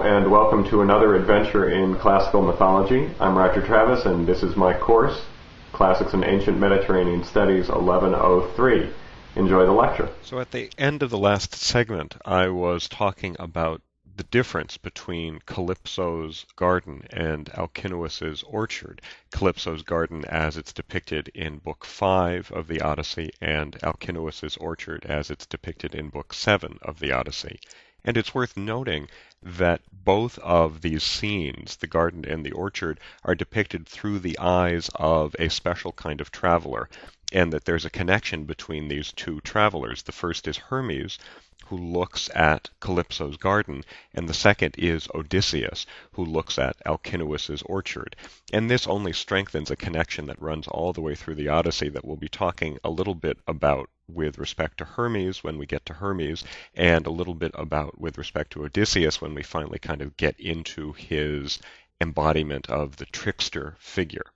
and welcome to another adventure in classical mythology. I'm Roger Travis, and this is my course, Classics in Ancient Mediterranean Studies 1103. Enjoy the lecture. So at the end of the last segment, I was talking about the difference between Calypso's garden and Alcinous's orchard. Calypso's garden as it's depicted in Book 5 of the Odyssey, and Alcinous's orchard as it's depicted in Book 7 of the Odyssey. And it's worth noting that both of these scenes, the garden and the orchard, are depicted through the eyes of a special kind of traveler, and that there's a connection between these two travelers. The first is Hermes, who looks at Calypso's garden, and the second is Odysseus, who looks at Alcinous's orchard. And this only strengthens a connection that runs all the way through the Odyssey that we'll be talking a little bit about with respect to Hermes when we get to Hermes, and a little bit about with respect to Odysseus when we finally kind of get into his embodiment of the trickster figure.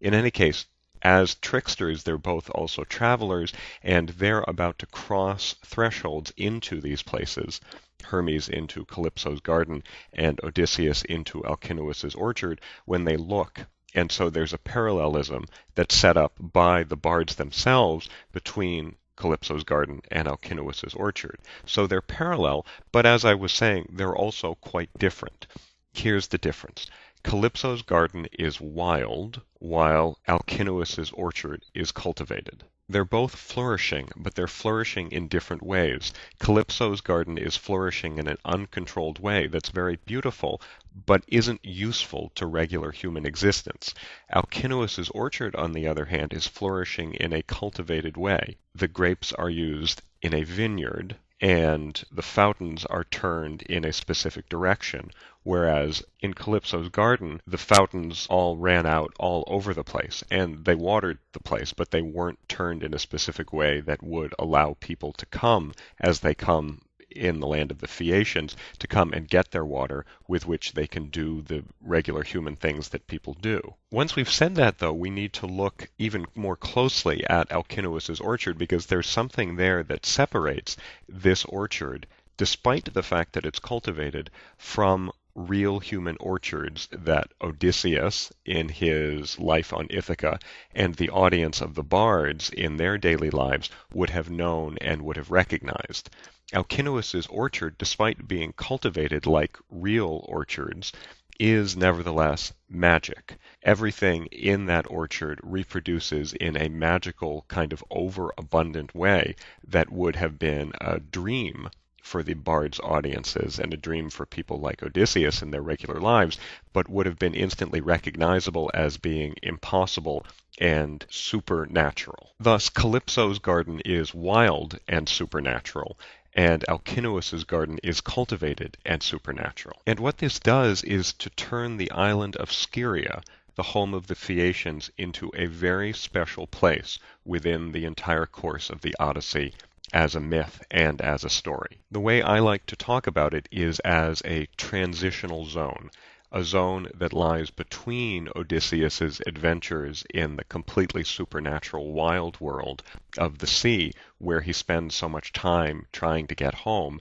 In any case, as tricksters, they're both also travelers, and they're about to cross thresholds into these places, Hermes into Calypso's garden and Odysseus into Alcinous's orchard, when they look. And so there's a parallelism that's set up by the bards themselves between Calypso's garden and Alcinous's orchard. So they're parallel, but as I was saying, they're also quite different. Here's the difference. Calypso's garden is wild, while Alcinous's orchard is cultivated. They're both flourishing, but they're flourishing in different ways. Calypso's garden is flourishing in an uncontrolled way that's very beautiful, but isn't useful to regular human existence. Alcinous's orchard, on the other hand, is flourishing in a cultivated way. The grapes are used in a vineyard, and the fountains are turned in a specific direction, whereas in Calypso's garden, the fountains all ran out all over the place, and they watered the place, but they weren't turned in a specific way that would allow people to come, as they come in the land of the Phaeacians, to come and get their water with which they can do the regular human things that people do. Once we've said that, though, we need to look even more closely at Alcinous's orchard, because there's something there that separates this orchard, despite the fact that it's cultivated, from real human orchards that Odysseus, in his life on Ithaca, and the audience of the bards in their daily lives would have known and would have recognized. Alcinous's orchard, despite being cultivated like real orchards, is nevertheless magic. Everything in that orchard reproduces in a magical kind of overabundant way that would have been a dream for the bard's audiences and a dream for people like Odysseus in their regular lives, but would have been instantly recognizable as being impossible and supernatural. Thus, Calypso's garden is wild and supernatural, and Alcinous's garden is cultivated and supernatural. And what this does is to turn the island of Scheria, the home of the Phaeacians, into a very special place within the entire course of the Odyssey as a myth and as a story. The way I like to talk about it is as a transitional zone, a zone that lies between Odysseus's adventures in the completely supernatural wild world of the sea, where he spends so much time trying to get home,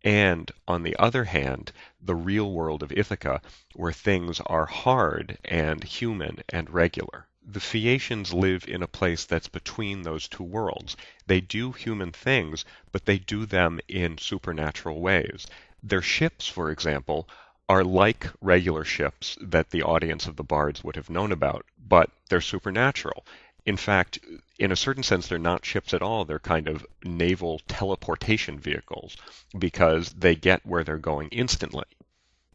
and, on the other hand, the real world of Ithaca, where things are hard and human and regular. The Phaeacians live in a place that's between those two worlds. They do human things, but they do them in supernatural ways. Their ships, for example, are like regular ships that the audience of the bards would have known about, but they're supernatural. In fact, in a certain sense, they're not ships at all. They're kind of naval teleportation vehicles, because they get where they're going instantly.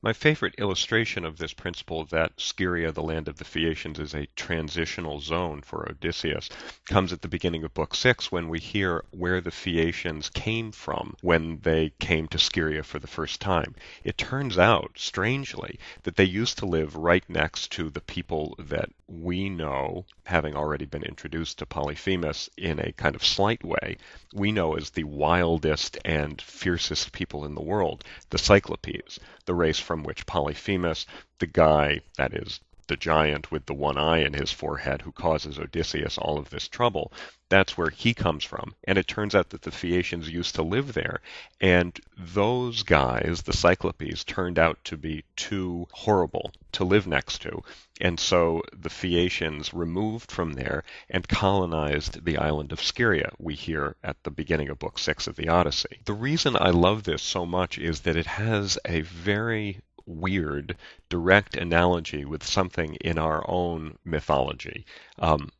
My favorite illustration of this principle, that Scheria, the land of the Phaeacians, is a transitional zone for Odysseus, comes at the beginning of Book 6, when we hear where the Phaeacians came from when they came to Scheria for the first time. It turns out, strangely, that they used to live right next to the people that we know, having already been introduced to Polyphemus in a kind of slight way, we know as the wildest and fiercest people in the world, the Cyclopes, the race from which Polyphemus, the guy, that is, the giant with the one eye in his forehead who causes Odysseus all of this trouble. That's where he comes from. And it turns out that the Phaeacians used to live there. And those guys, the Cyclopes, turned out to be too horrible to live next to. And so the Phaeacians removed from there and colonized the island of Scheria, we hear at the beginning of Book 6 of the Odyssey. The reason I love this so much is that it has a very weird, direct analogy with something in our own mythology,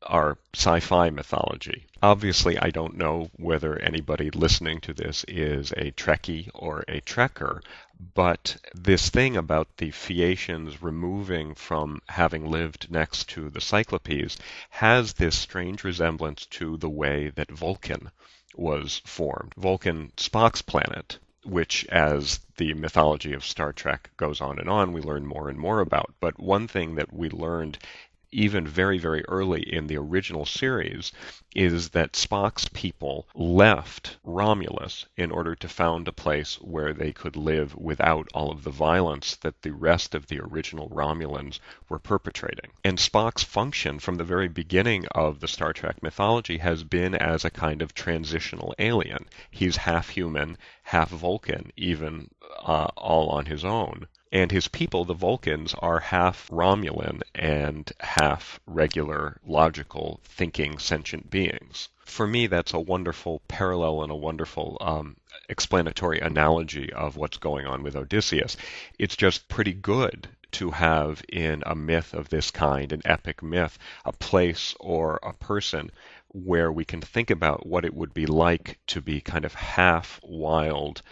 our sci-fi mythology. Obviously, I don't know whether anybody listening to this is a Trekkie or a Trekker, but this thing about the Phaeacians removing from having lived next to the Cyclopes has this strange resemblance to the way that Vulcan was formed. Vulcan, Spock's planet, which, as the mythology of Star Trek goes on, we learn more and more about. But one thing that we learned even very, very early in the original series is that Spock's people left Romulus in order to found a place where they could live without all of the violence that the rest of the original Romulans were perpetrating. And Spock's function from the very beginning of the Star Trek mythology has been as a kind of transitional alien. He's half human, half Vulcan, even all on his own. And his people, the Vulcans, are half Romulan and half regular, logical, thinking, sentient beings. For me, that's a wonderful parallel and a wonderful explanatory analogy of what's going on with Odysseus. It's just pretty good to have in a myth of this kind, an epic myth, a place or a person where we can think about what it would be like to be kind of half wild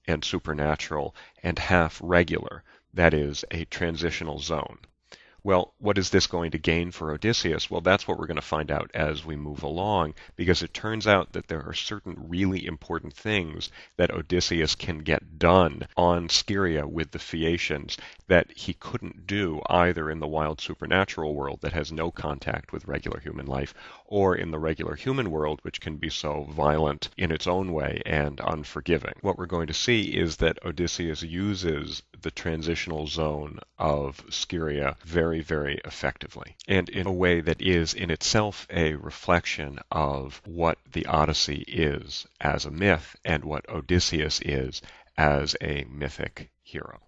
and supernatural and half regular, that is, a transitional zone. Well, what is this going to gain for Odysseus? Well, that's what we're going to find out as we move along, because it turns out that there are certain really important things that Odysseus can get done on Scheria with the Phaeacians that he couldn't do either in the wild supernatural world that has no contact with regular human life, or in the regular human world, which can be so violent in its own way and unforgiving. What we're going to see is that Odysseus uses the transitional zone of Scheria very, very effectively, and in a way that is in itself a reflection of what the Odyssey is as a myth and what Odysseus is as a mythic hero.